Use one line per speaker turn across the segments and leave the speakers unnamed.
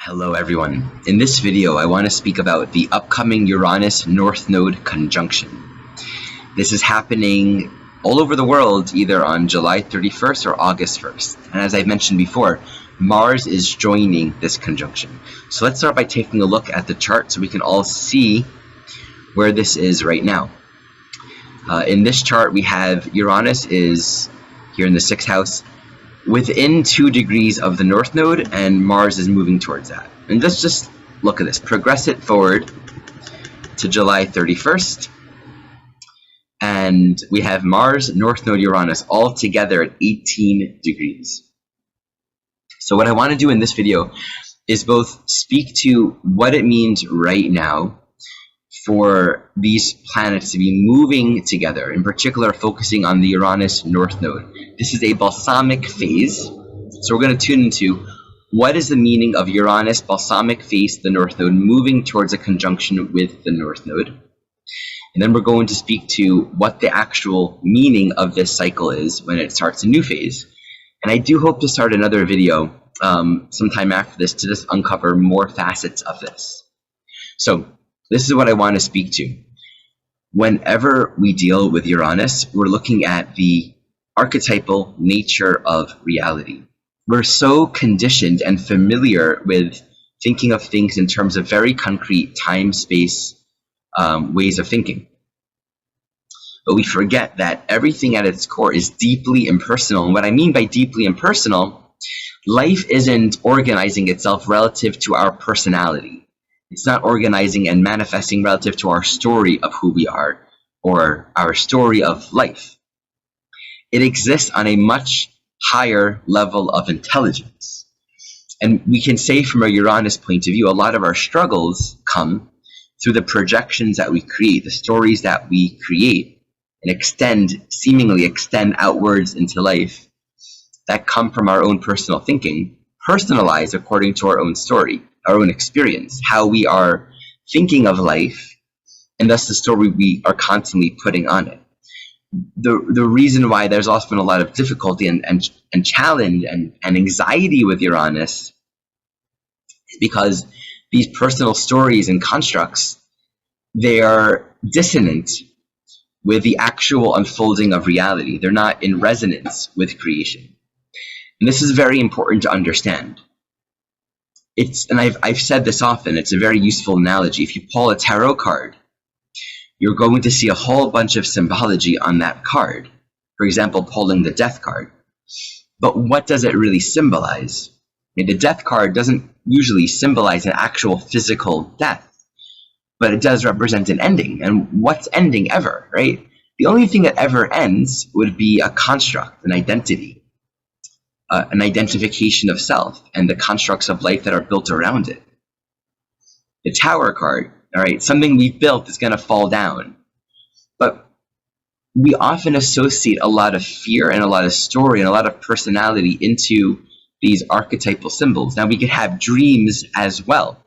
Hello everyone. In this video I want to speak about the upcoming Uranus-North Node conjunction. This is happening all over the world either on July 31st or August 1st. And as I mentioned before, Mars is joining this conjunction. So let's start by taking a look at the chart so we can all see where this is right now. In this chart we have Uranus is here in the 6th house, within 2 degrees of the North Node, and Mars is moving towards that. And let's just look at this. Progress it forward to July 31st. And we have Mars, North Node, Uranus all together at 18 degrees. So what I want to do in this video is both speak to what it means right now for these planets to be moving together, in particular focusing on the Uranus North Node. This is a balsamic phase, so we're going to tune into what is the meaning of Uranus balsamic phase, the North Node, moving towards a conjunction with the North Node. And then we're going to speak to what the actual meaning of this cycle is when it starts a new phase. And I do hope to start another video sometime after this to just uncover more facets of this. So this is what I want to speak to. Whenever we deal with Uranus, we're looking at the archetypal nature of reality. We're so conditioned and familiar with thinking of things in terms of very concrete time-space ways of thinking. But we forget that everything at its core is deeply impersonal. And what I mean by deeply impersonal, life isn't organizing itself relative to our personality. It's not organizing and manifesting relative to our story of who we are or our story of life. It exists on a much higher level of intelligence. And we can say from a Uranus point of view, a lot of our struggles come through the projections that we create, the stories that we create and seemingly extend outwards into life that come from our own personal thinking, personalized according to our own story, our own experience, how we are thinking of life, and thus the story we are constantly putting on it. The reason why there's often a lot of difficulty and challenge and anxiety with Uranus is because these personal stories and constructs, they are dissonant with the actual unfolding of reality. They're not in resonance with creation. And this is very important to understand. And I've said this often, it's a very useful analogy. If you pull a tarot card, you're going to see a whole bunch of symbology on that card. For example, pulling the death card. But what does it really symbolize? The death card doesn't usually symbolize an actual physical death, but it does represent an ending. And what's ending ever, right? The only thing that ever ends would be a construct, an identity. An identification of self and the constructs of life that are built around it. The Tower card, all right, something we've built is going to fall down. But we often associate a lot of fear and a lot of story and a lot of personality into these archetypal symbols. Now we could have dreams as well.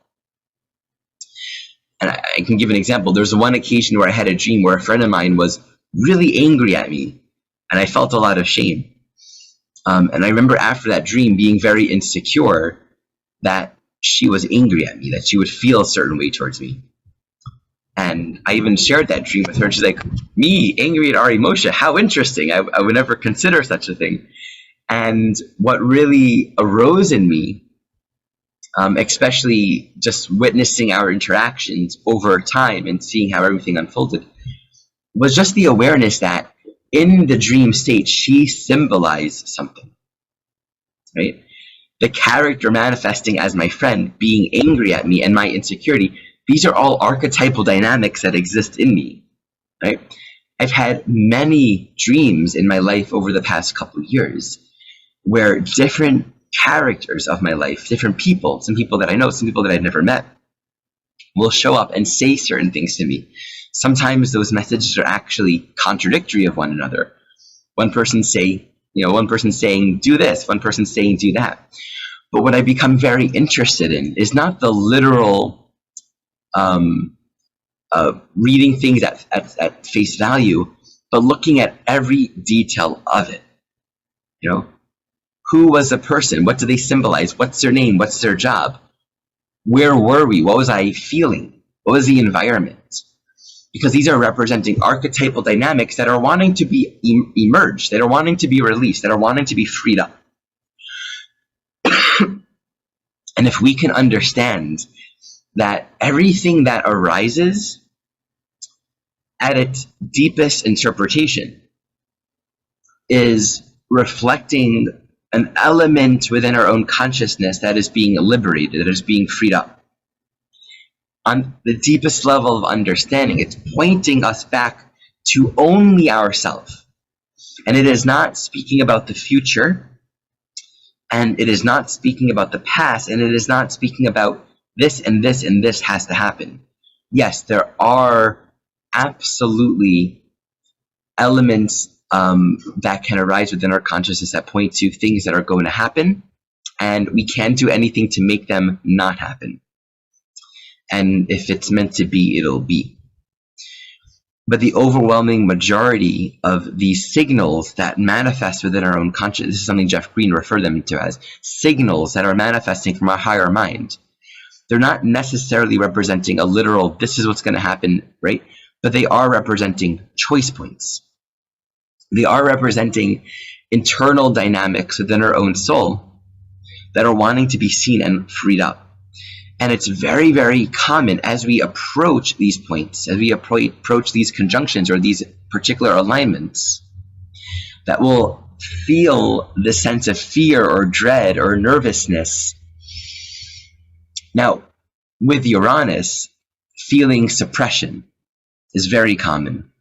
And I can give an example. There's one occasion where I had a dream where a friend of mine was really angry at me, and I felt a lot of shame. And I remember after that dream being very insecure that she was angry at me, that she would feel a certain way towards me. And I even shared that dream with her, and she's like, me, angry at Ari Moshe, how interesting. I would never consider such a thing. And what really arose in me, especially just witnessing our interactions over time and seeing how everything unfolded, was just the awareness that in the dream state, she symbolized something, right? The character manifesting as my friend, being angry at me and my insecurity, these are all archetypal dynamics that exist in me, right? I've had many dreams in my life over the past couple of years where different characters of my life, different people, some people that I know, some people that I've never met, will show up and say certain things to me. Sometimes those messages are actually contradictory of one another. One person saying, do this, one person saying, do that. But what I become very interested in is not the literal reading things at face value, but looking at every detail of it. Who was the person? What do they symbolize? What's their name? What's their job? Where were we? What was I feeling? What was the environment? Because these are representing archetypal dynamics that are wanting to be emerged, that are wanting to be released, that are wanting to be freed up. And if we can understand that everything that arises at its deepest interpretation is reflecting an element within our own consciousness that is being liberated, that is being freed up. On the deepest level of understanding, it's pointing us back to only ourselves. And it is not speaking about the future, and it is not speaking about the past, and it is not speaking about this and this and this has to happen. Yes, there are absolutely elements that can arise within our consciousness that point to things that are going to happen, and we can't do anything to make them not happen. And if it's meant to be, it'll be. But the overwhelming majority of these signals that manifest within our own consciousness, this is something Jeff Green referred them to as signals that are manifesting from our higher mind. They're not necessarily representing a literal, this is what's going to happen, right? But they are representing choice points. They are representing internal dynamics within our own soul that are wanting to be seen and freed up. And it's very, very common as we approach these points, as we approach these conjunctions or these particular alignments, that we'll feel the sense of fear or dread or nervousness. Now, with Uranus, feeling suppression is very common.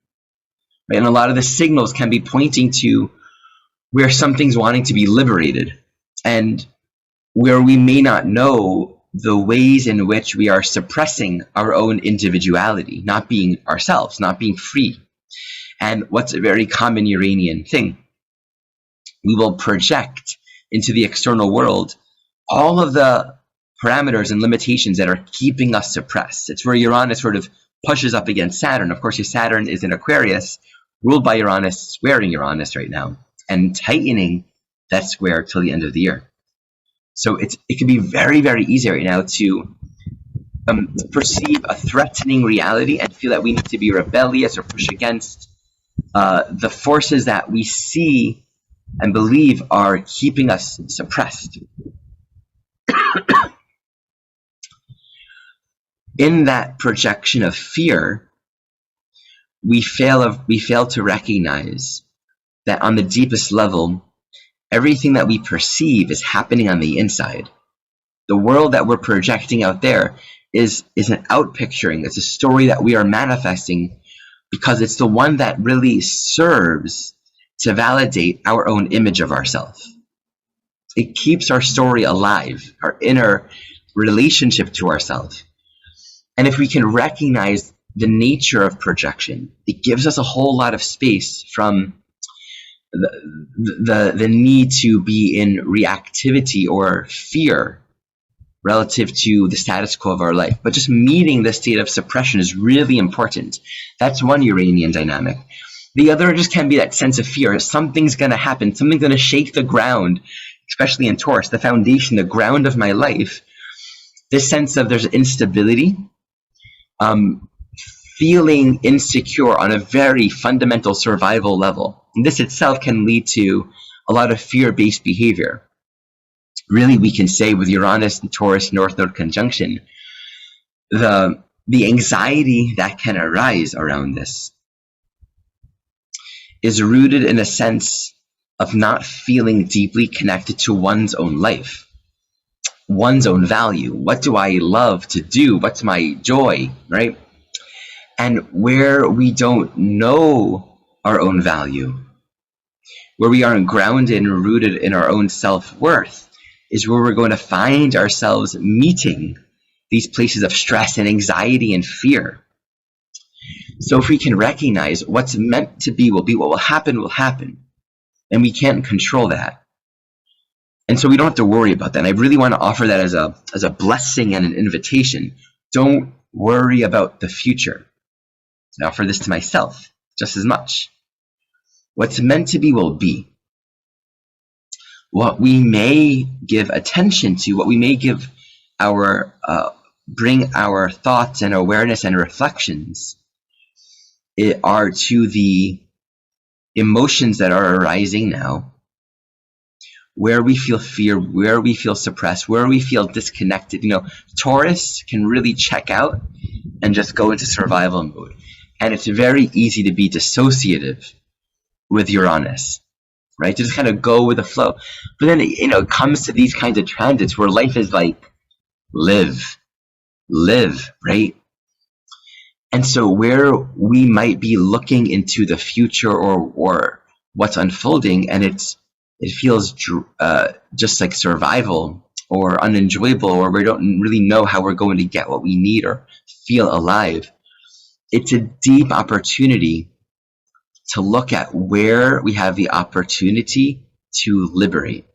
Right? And a lot of the signals can be pointing to where something's wanting to be liberated and where we may not know the ways in which we are suppressing our own individuality, not being ourselves, not being free. And what's a very common Uranian thing? We will project into the external world all of the parameters and limitations that are keeping us suppressed. It's where Uranus sort of pushes up against Saturn. Of course, your Saturn is in Aquarius, ruled by Uranus, squaring Uranus right now, and tightening that square till the end of the year. So it can be very, very easy right now to perceive a threatening reality and feel that we need to be rebellious or push against the forces that we see and believe are keeping us suppressed. In that projection of fear, we fail to recognize that on the deepest level, everything that we perceive is happening on the inside. The world that we're projecting out there is an outpicturing. It's a story that we are manifesting because it's the one that really serves to validate our own image of ourselves. It keeps our story alive, our inner relationship to ourselves. And if we can recognize the nature of projection, it gives us a whole lot of space from the need to be in reactivity or fear relative to the status quo of our life. But just meeting the state of suppression is really important. That's one Uranian dynamic. The other just can be that sense of fear. Something's going to happen. Something's going to shake the ground, especially in Taurus, the foundation, the ground of my life. This sense of there's instability, feeling insecure on a very fundamental survival level. And this itself can lead to a lot of fear-based behavior. Really, we can say with Uranus and Taurus North Node conjunction, the anxiety that can arise around this is rooted in a sense of not feeling deeply connected to one's own life, one's own value. What do I love to do? What's my joy, right? And where we don't know our own value, where we aren't grounded and rooted in our own self-worth, is where we're going to find ourselves meeting these places of stress and anxiety and fear. So if we can recognize what's meant to be, what will happen, and we can't control that. And so we don't have to worry about that. And I really want to offer that as a blessing and an invitation. Don't worry about the future. I offer this to myself just as much. What's meant to be will be. What we may give attention to, what we may give bring our thoughts and awareness and reflections are to the emotions that are arising now, where we feel fear, where we feel suppressed, where we feel disconnected. Taurus can really check out and just go into survival mode. And it's very easy to be dissociative with Uranus, right? To just kind of go with the flow. But then, it comes to these kinds of transits where life is like, live, right? And so where we might be looking into the future or what's unfolding, and it feels just like survival or unenjoyable, or we don't really know how we're going to get what we need or feel alive, it's a deep opportunity to look at where we have the opportunity to liberate.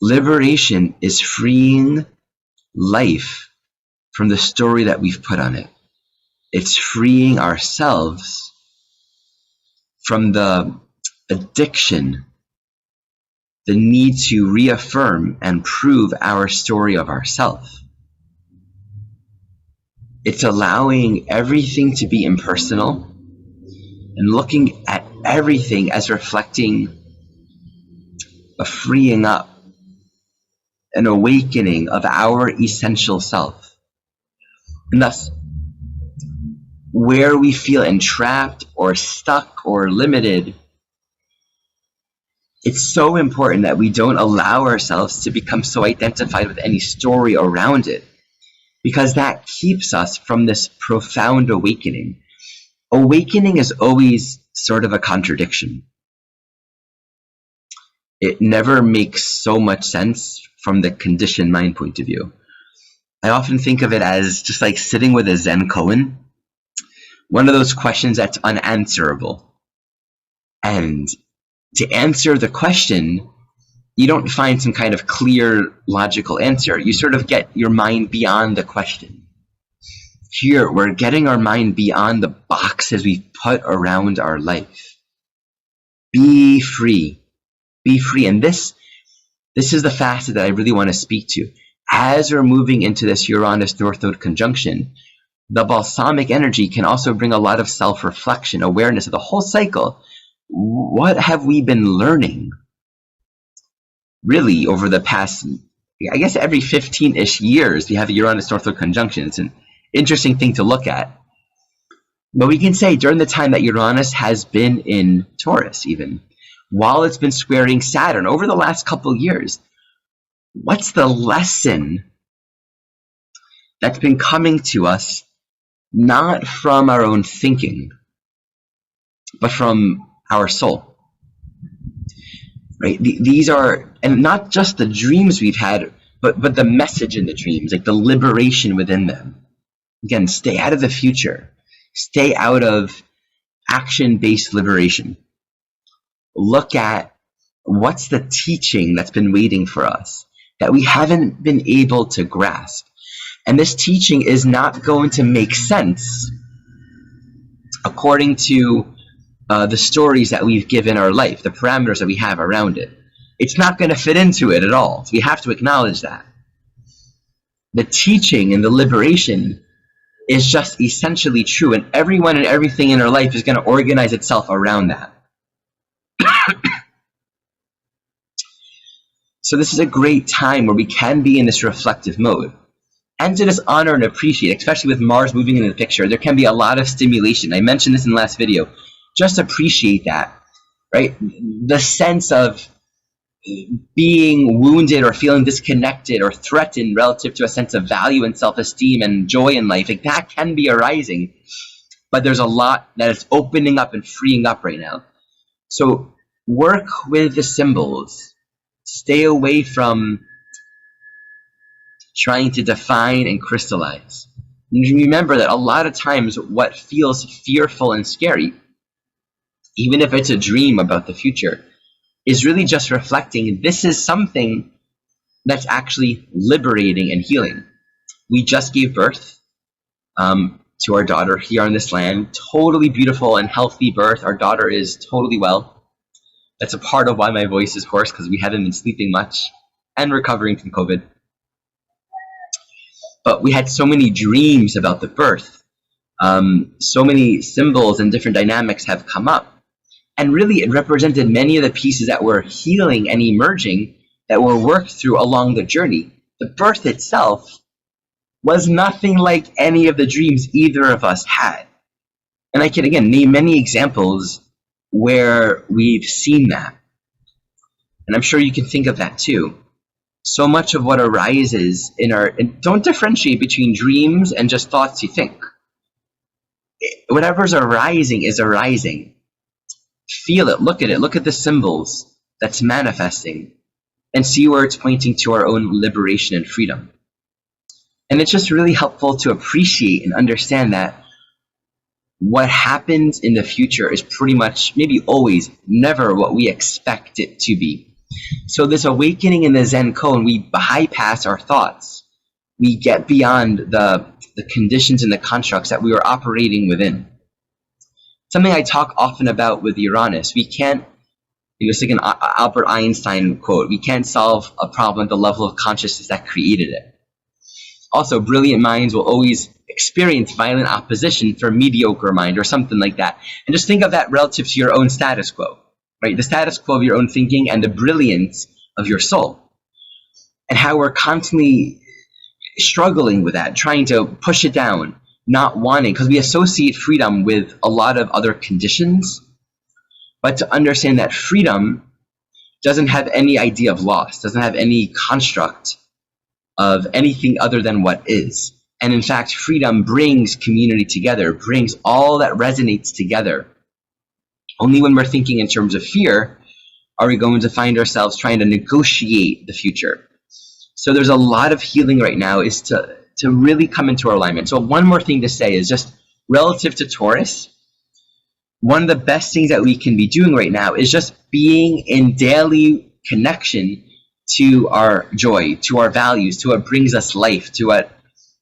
Liberation is freeing life from the story that we've put on it. It's freeing ourselves from the addiction, the need to reaffirm and prove our story of ourself. It's allowing everything to be impersonal and looking at everything as reflecting a freeing up, an awakening of our essential self. And thus, where we feel entrapped or stuck or limited, it's so important that we don't allow ourselves to become so identified with any story around it, because that keeps us from this profound awakening. Awakening is always sort of a contradiction. It never makes so much sense from the conditioned mind point of view. I often think of it as just like sitting with a Zen koan, one of those questions that's unanswerable. And to answer the question, you don't find some kind of clear, logical answer. You sort of get your mind beyond the question. Here, we're getting our mind beyond the boxes we've put around our life. Be free. Be free. And this is the facet that I really want to speak to. As we're moving into this Uranus-North Node conjunction, the balsamic energy can also bring a lot of self-reflection, awareness of the whole cycle. What have we been learning? Really, over the past, I guess every 15-ish years, we have a Uranus-North Node conjunction. It's an interesting thing to look at. But we can say during the time that Uranus has been in Taurus, even, while it's been squaring Saturn over the last couple years, what's the lesson that's been coming to us, not from our own thinking, but from our soul? Right? These are, and not just the dreams we've had, but the message in the dreams, like the liberation within them. Again, stay out of the future. Stay out of action-based liberation. Look at what's the teaching that's been waiting for us that we haven't been able to grasp. And this teaching is not going to make sense according to the stories that we've given our life, the parameters that we have around it. It's not going to fit into it at all. So we have to acknowledge that. The teaching and the liberation is just essentially true, and everyone and everything in our life is going to organize itself around that. So this is a great time where we can be in this reflective mode and to just honor and appreciate, especially with Mars moving into the picture. There can be a lot of stimulation. I mentioned this in the last video. Just appreciate that, right? The sense of being wounded or feeling disconnected or threatened relative to a sense of value and self-esteem and joy in life, like that can be arising, but there's a lot that is opening up and freeing up right now. So work with the symbols. Stay away from trying to define and crystallize. Remember that a lot of times what feels fearful and scary, even if it's a dream about the future, is really just reflecting this is something that's actually liberating and healing. We just gave birth to our daughter here on this land. Totally beautiful and healthy birth. Our daughter is totally well. That's a part of why my voice is hoarse, because we haven't been sleeping much. and recovering from COVID. But we had so many dreams about the birth. So many symbols and different dynamics have come up. And really, it represented many of the pieces that were healing and emerging that were worked through along the journey. The birth itself was nothing like any of the dreams either of us had. And I can, again, name many examples where we've seen that. And I'm sure you can think of that too. So much of what arises in our, and don't differentiate between dreams and just thoughts you think. Whatever's arising is arising. Feel it, look at the symbols that's manifesting, and see where it's pointing to our own liberation and freedom. And it's just really helpful to appreciate and understand that what happens in the future is pretty much, maybe always, never what we expect it to be. So this awakening in the Zen cone, we bypass our thoughts. We get beyond the conditions and the constructs that we were operating within. Something I talk often about with Uranus, we can't, it's like an Albert Einstein quote, we can't solve a problem at the level of consciousness that created it. Also, brilliant minds will always experience violent opposition for a mediocre mind or something like that. And just think of that relative to your own status quo, right? The status quo of your own thinking and the brilliance of your soul. And how we're constantly struggling with that, trying to push it down, not wanting, because we associate freedom with a lot of other conditions. But to understand that freedom doesn't have any idea of loss, doesn't have any construct of anything other than what is. And in fact, freedom brings community together, brings all that resonates together. Only when we're thinking in terms of fear are we going to find ourselves trying to negotiate the future. So there's a lot of healing right now is to really come into our alignment. So one more thing to say is just relative to Taurus, one of the best things that we can be doing right now is just being in daily connection to our joy, to our values, to what brings us life, to what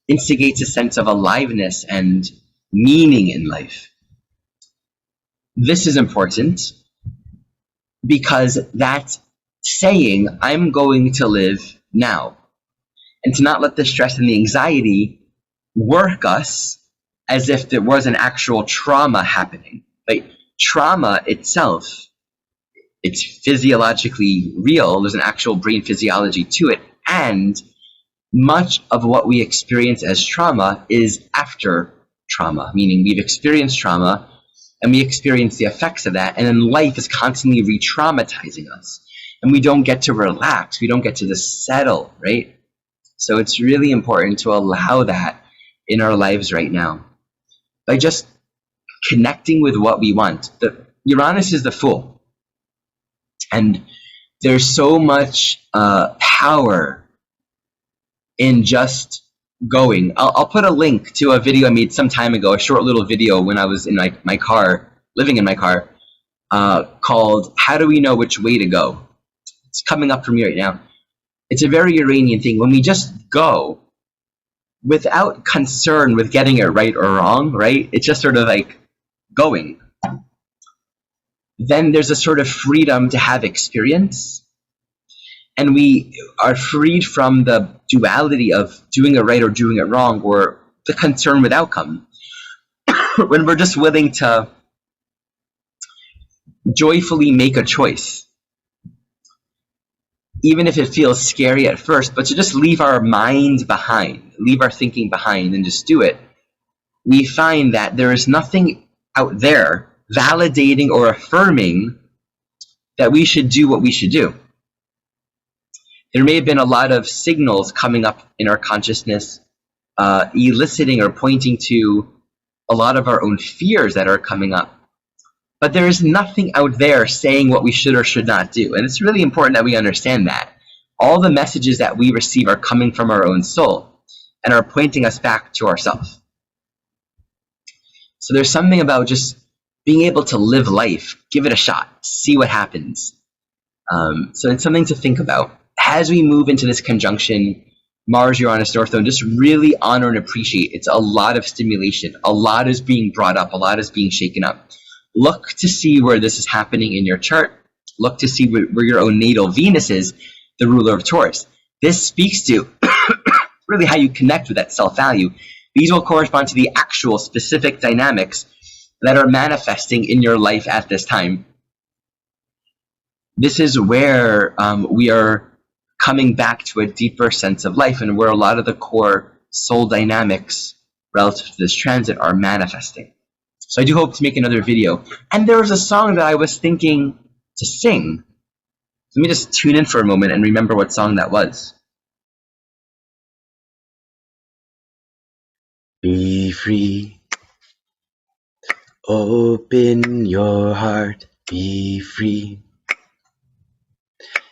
instigates a sense of aliveness and meaning in life. This is important because that's saying, I'm going to live now. And to not let the stress and the anxiety work us as if there was an actual trauma happening. Like trauma itself, it's physiologically real. There's an actual brain physiology to it. And much of what we experience as trauma is after trauma, meaning we've experienced trauma and we experience the effects of that. And then life is constantly re-traumatizing us. And we don't get to relax. We don't get to just settle, right? So it's really important to allow that in our lives right now. By just connecting with what we want. Uranus is the Fool. And there's so much power in just going. I'll put a link to a video I made some time ago, a short little video when I was in my car, living in my car, called How Do We Know Which Way to Go? It's coming up for me right now. It's a very Uranian thing. When we just go without concern with getting it right or wrong, right? It's just sort of like going. Then there's a sort of freedom to have experience. And we are freed from the duality of doing it right or doing it wrong, or the concern with outcome. When we're just willing to joyfully make a choice, even if it feels scary at first, but to just leave our mind behind, leave our thinking behind and just do it, we find that there is nothing out there validating or affirming that we should do what we should do. There may have been a lot of signals coming up in our consciousness, eliciting or pointing to a lot of our own fears that are coming up. But there is nothing out there saying what we should or should not do. And it's really important that we understand that. All the messages that we receive are coming from our own soul and are pointing us back to ourselves. So there's something about just being able to live life, give it a shot, see what happens. So it's something to think about. As we move into this conjunction, Mars, Uranus, North Node, just really honor and appreciate. It's a lot of stimulation. A lot is being brought up. A lot is being shaken up. Look to see where this is happening in your chart. Look to see where your own natal Venus is, the ruler of Taurus. This speaks to really how you connect with that self-value. These will correspond to the actual specific dynamics that are manifesting in your life at this time. This is where we are coming back to a deeper sense of life, and where a lot of the core soul dynamics relative to this transit are manifesting. So I do hope to make another video. And there was a song that I was thinking to sing. Let me just tune in for a moment and remember what song that was. Be free. Open your heart. Be free.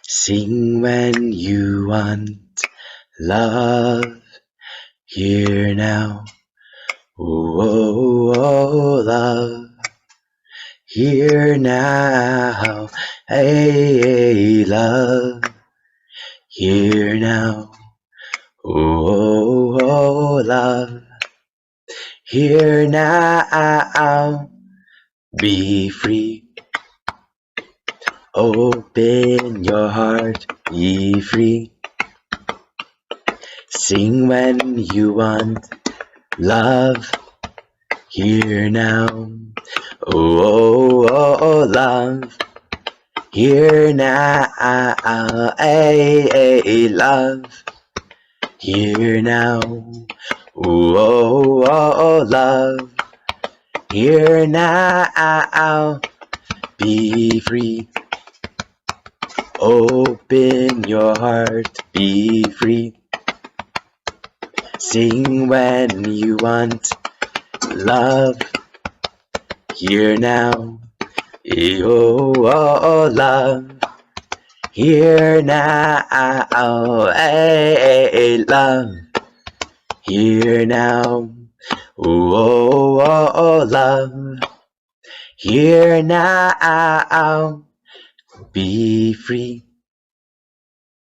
Sing when you want. Love. Here now. Oh, oh, oh, love. Here now. Hey, hey, love. Here now. Oh, oh, oh, love. Here now. Be free. Open your heart. Be free. Sing when you want. Love. Here now. Oh, oh, oh, love. Here now. Hey, hey, love. Here now. Oh, oh, oh, love. Here now. Be free. Open your heart. Be free. Sing when you want. Love. Here now. Oh, oh, oh, love. Here now. Hey, hey, love. Here now. Oh, oh, oh, love. Here now. Be free.